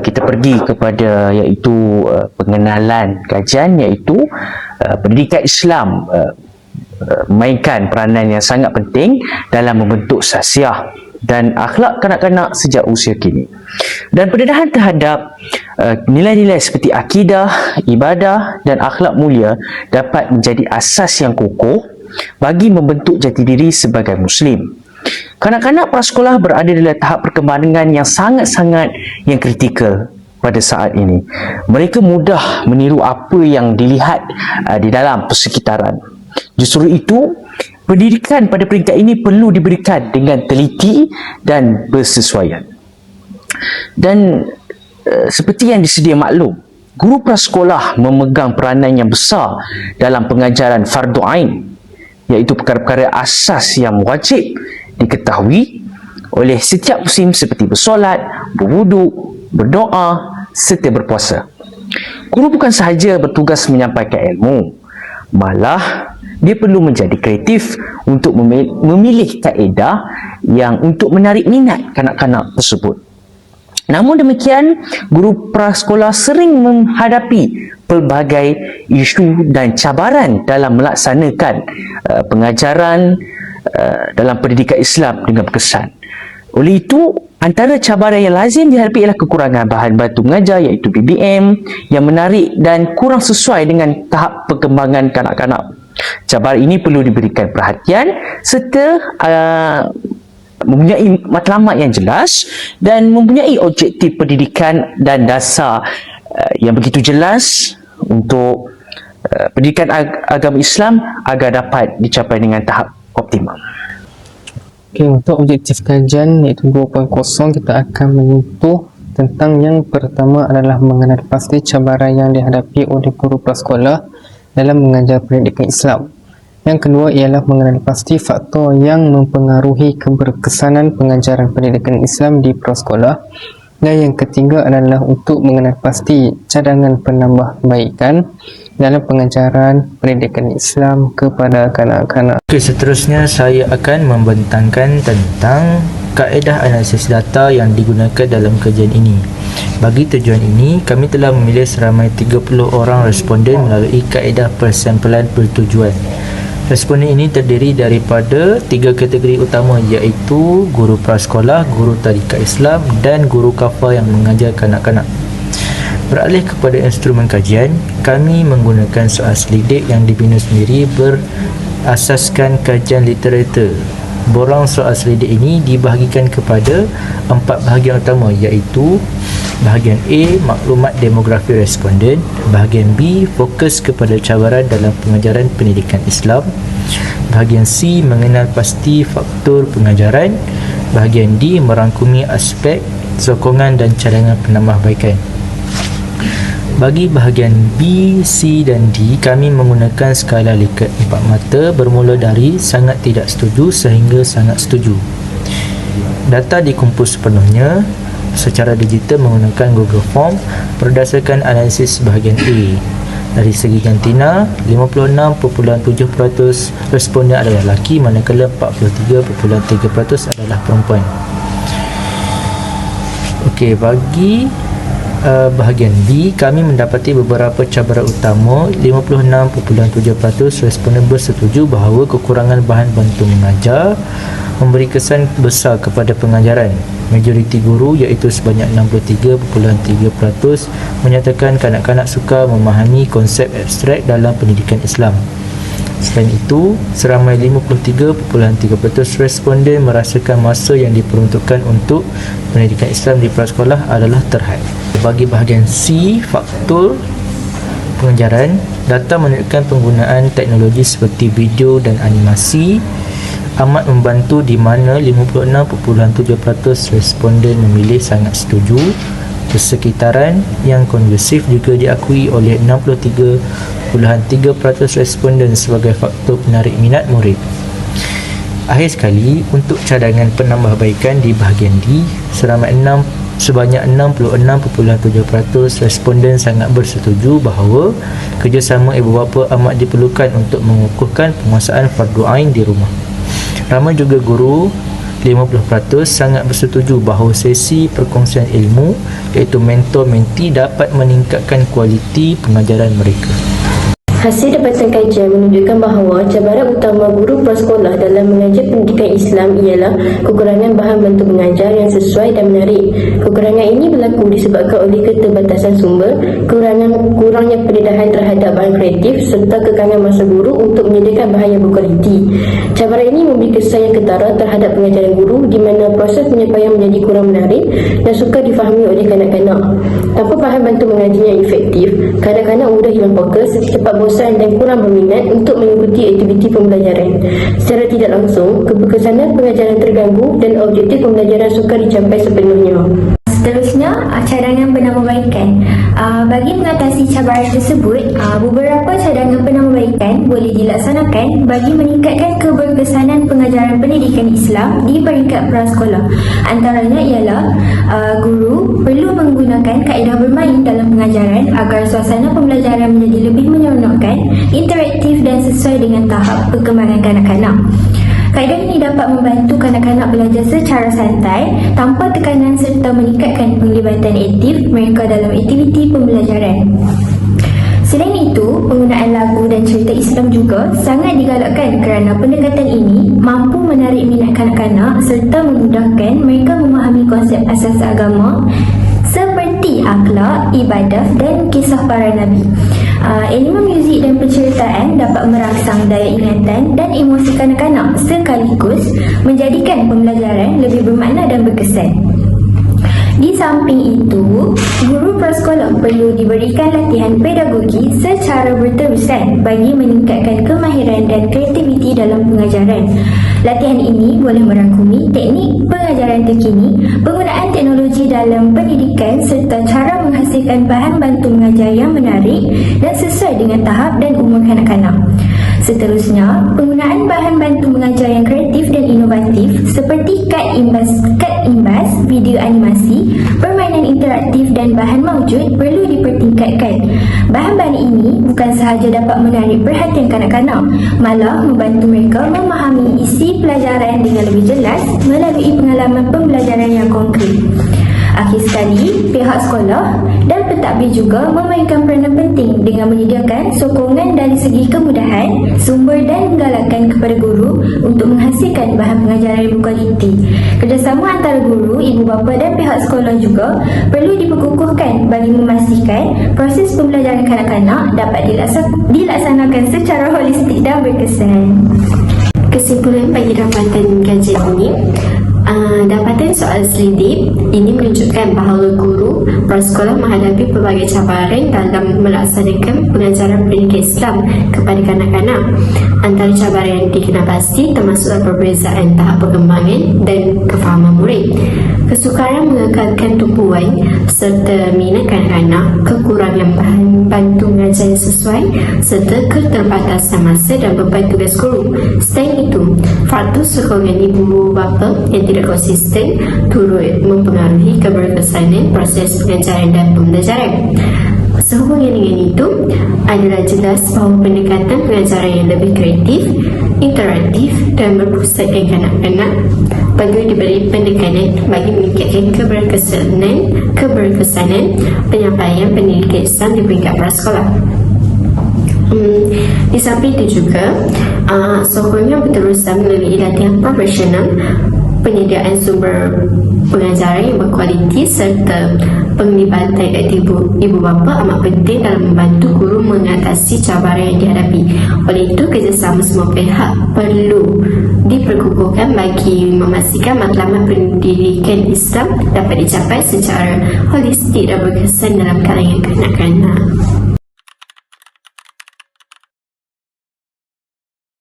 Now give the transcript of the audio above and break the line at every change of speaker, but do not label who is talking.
kita pergi kepada iaitu pengenalan kajian, iaitu pendidikan Islam memainkan peranan yang sangat penting dalam membentuk sasiah dan akhlak kanak-kanak sejak usia kini. Dan pendedahan terhadap nilai-nilai seperti akidah, ibadah dan akhlak mulia dapat menjadi asas yang kokoh bagi membentuk jati diri sebagai Muslim. Kanak-kanak prasekolah berada dalam tahap perkembangan yang sangat-sangat yang kritikal pada saat ini. Mereka mudah meniru apa yang dilihat di dalam persekitaran. Justru itu, pendidikan pada peringkat ini perlu diberikan dengan teliti dan bersesuaian. Dan seperti yang disedia maklum, guru prasekolah memegang peranan yang besar dalam pengajaran fardu ain, iaitu perkara-perkara asas yang wajib diketahui oleh setiap muslim seperti bersolat, berwuduk, berdoa serta berpuasa. Guru bukan sahaja bertugas menyampaikan ilmu, malah dia perlu menjadi kreatif untuk memilih kaedah yang untuk menarik minat kanak-kanak tersebut. Namun demikian, guru prasekolah sering menghadapi pelbagai isu dan cabaran dalam melaksanakan pengajaran dalam pendidikan Islam dengan berkesan. Oleh itu, antara cabaran yang lazim dihadapi ialah kekurangan bahan bantu mengajar, iaitu BBM yang menarik dan kurang sesuai dengan tahap perkembangan kanak-kanak. Cabaran ini perlu diberikan perhatian serta mempunyai matlamat yang jelas dan mempunyai objektif pendidikan dan dasar yang begitu jelas untuk pendidikan agama Islam agar dapat dicapai dengan tahap optimal.
Okey, untuk objektif kajian iaitu 2.0, kita akan menyentuh tentang yang pertama adalah mengenal pasti cabaran yang dihadapi oleh guru prasekolah dalam mengajar pendidikan Islam. Yang kedua ialah mengenal pasti faktor yang mempengaruhi keberkesanan pengajaran pendidikan Islam di prasekolah. Dan yang ketiga adalah untuk mengenal pasti cadangan penambahbaikan dalam pengajaran pendidikan Islam kepada kanak-kanak.
Okey, seterusnya saya akan membentangkan tentang kaedah analisis data yang digunakan dalam kajian ini. Bagi tujuan ini, kami telah memilih seramai 30 orang responden melalui kaedah persampalan bertujuan. Responden ini terdiri daripada 3 kategori utama, iaitu guru prasekolah, guru tadika Islam dan guru kafah yang mengajar kanak-kanak. Beralih kepada instrumen kajian, kami menggunakan soal selidik yang dibina sendiri berasaskan kajian literatur. Borang soal selidik ini dibahagikan kepada 4 bahagian utama, iaitu bahagian A, maklumat demografi responden; bahagian B, fokus kepada cabaran dalam pengajaran pendidikan Islam; bahagian C, mengenal pasti faktor pengajaran; bahagian D, merangkumi aspek sokongan dan cadangan penambahbaikan. Bagi bahagian B, C dan D, kami menggunakan skala Likert 4 mata bermula dari sangat tidak setuju sehingga sangat setuju. Data dikumpul sepenuhnya secara digital menggunakan Google Form berdasarkan analisis bahagian A. Dari segi jantina, 56.7% responden adalah lelaki, manakala 43.3% adalah perempuan. Okey, bagi bahagian B, kami mendapati beberapa cabaran utama. 56.7% responden bersetuju bahawa kekurangan bahan bantu mengajar memberi kesan besar kepada pengajaran. Majoriti guru, iaitu sebanyak 63.3%, menyatakan kanak-kanak suka memahami konsep abstrak dalam pendidikan Islam. Selain itu, seramai 53.3% responden merasakan masa yang diperuntukkan untuk pendidikan Islam di prasekolah adalah terhad. Bagi bahagian C, faktor pengajaran, data menunjukkan penggunaan teknologi seperti video dan animasi amat membantu, di mana 56.7% responden memilih sangat setuju. Persekitaran yang kondusif juga diakui oleh 63.3% responden sebagai faktor penarik minat murid. Akhir sekali, untuk cadangan penambahbaikan di bahagian D, sebanyak 66.7% responden sangat bersetuju bahawa kerjasama ibu bapa amat diperlukan untuk mengukuhkan penguasaan fardu ain di rumah. Ramai juga guru 50% sangat bersetuju bahawa sesi perkongsian ilmu iaitu mentor-mentee dapat meningkatkan kualiti pengajaran mereka.
Hasil dapatan kajian menunjukkan bahawa cabaran utama guru prasekolah dalam mengajar pendidikan Islam ialah kekurangan bahan bantu mengajar yang sesuai dan menarik. Kekurangan ini berlaku disebabkan oleh keterbatasan sumber, kurangnya pendedahan terhadap bahan kreatif serta kekangan masa guru untuk menyediakan bahan yang berkualiti. Cabaran ini memberi kesan yang ketara terhadap pengajaran guru di mana proses penyampaian menjadi kurang menarik dan sukar difahami oleh kanak-kanak. Tanpa bahan bantu mengajar yang efektif, kanak-kanak mudah hilang fokus, cepat bosan dan kurang berminat untuk mengikuti aktiviti pembelajaran. Secara tidak langsung, keberkesanan pengajaran terganggu dan objektif pembelajaran sukar dicapai sepenuhnya.
Seterusnya, cadangan penambahbaikan. Bagi mengatasi cabaran tersebut, beberapa cadangan penambahbaikan boleh dilaksanakan bagi meningkatkan keberkesanan pengajaran pendidikan Islam di peringkat prasekolah. Antaranya ialah guru perlu menggunakan kaedah bermain dalam pengajaran agar suasana pembelajaran menjadi lebih menyeronokkan, interaktif dan sesuai dengan tahap perkembangan kanak-kanak. Kaedah ini dapat membantu kanak-kanak belajar secara santai tanpa tekanan serta meningkatkan penglibatan aktif mereka dalam aktiviti pembelajaran. Selain itu, penggunaan lagu dan cerita Islam juga sangat digalakkan kerana pendekatan ini mampu menarik minat kanak-kanak serta memudahkan mereka memahami konsep asas agama seperti akhlak, ibadah dan kisah para nabi. Elemen muzik dan penceritaan dapat merangsang daya ingatan dan emosi kanak-kanak sekaligus menjadikan pembelajaran lebih bermakna dan berkesan. Di samping itu, guru prasekolah perlu diberikan latihan pedagogi secara berterusan bagi meningkatkan kemahiran dan kreativiti dalam pengajaran. Latihan ini boleh merangkumi teknik pengajaran terkini, penggunaan teknologi dalam pendidikan serta cara menghasilkan bahan bantu mengajar yang menarik dan sesuai dengan tahap dan umur kanak-kanak. Seterusnya, penggunaan bahan bantu mengajar yang kreatif dan inovatif seperti kad imbas, video animasi, permainan interaktif dan bahan maujud perlu dipertingkatkan. Bahan-bahan ini bukan sahaja dapat menarik perhatian kanak-kanak, malah membantu mereka memahami isi pelajaran dengan lebih jelas melalui pengalaman pembelajaran yang konkret. Akhir sekali, pihak sekolah dan pentadbir juga memainkan peranan penting dengan menyediakan sokongan dari segi kemudahan, sumber dan galakan kepada guru untuk menghasilkan bahan pengajaran yang berkualiti. Kerjasama antara guru, ibu bapa dan pihak sekolah juga perlu diperkukuhkan bagi memastikan proses pembelajaran kanak-kanak dapat dilaksanakan secara holistik dan berkesan.
Kesimpulan bagi dapatan kajian ini, dapatan soal selidip ini menunjukkan bahawa guru prasekolah menghadapi pelbagai cabaran dalam melaksanakan pengajaran pendidikan Islam kepada kanak-kanak. Antara cabaran yang dikenal pasti termasuk perbezaan tahap perkembangan dan kefahaman murid, kesukaran mengekalkan tumpuan serta minat kanak-kanak, kekurangan bahan bantu mengajar yang sesuai serta keterbatasan masa dan beban tugas guru. Selain itu, faktor sokongan ibu bapa yang tidak konsisten turut mempengaruhi keberkesanan proses pengajaran dan pembelajaran. Sehubungan dengan itu, adalah jelas bahawa pendekatan pengajaran yang lebih kreatif, interaktif dan berpusatkan kanak-kanak perlu diberi pendekanan bagi meningkatkan keberkesanan penyampaian pendidikan Islam di peringkat prasekolah. Di samping itu juga, sokongan berterusan melalui latihan profesional, penyediaan sumber pengajaran yang berkualiti serta penglibatan aktif ibu bapa amat penting dalam membantu guru mengatasi cabaran yang dihadapi. Oleh itu, kerjasama semua pihak perlu diperkukuhkan bagi memastikan matlamat pendidikan Islam dapat dicapai secara holistik dan berkesan dalam kalangan kanak-kanak.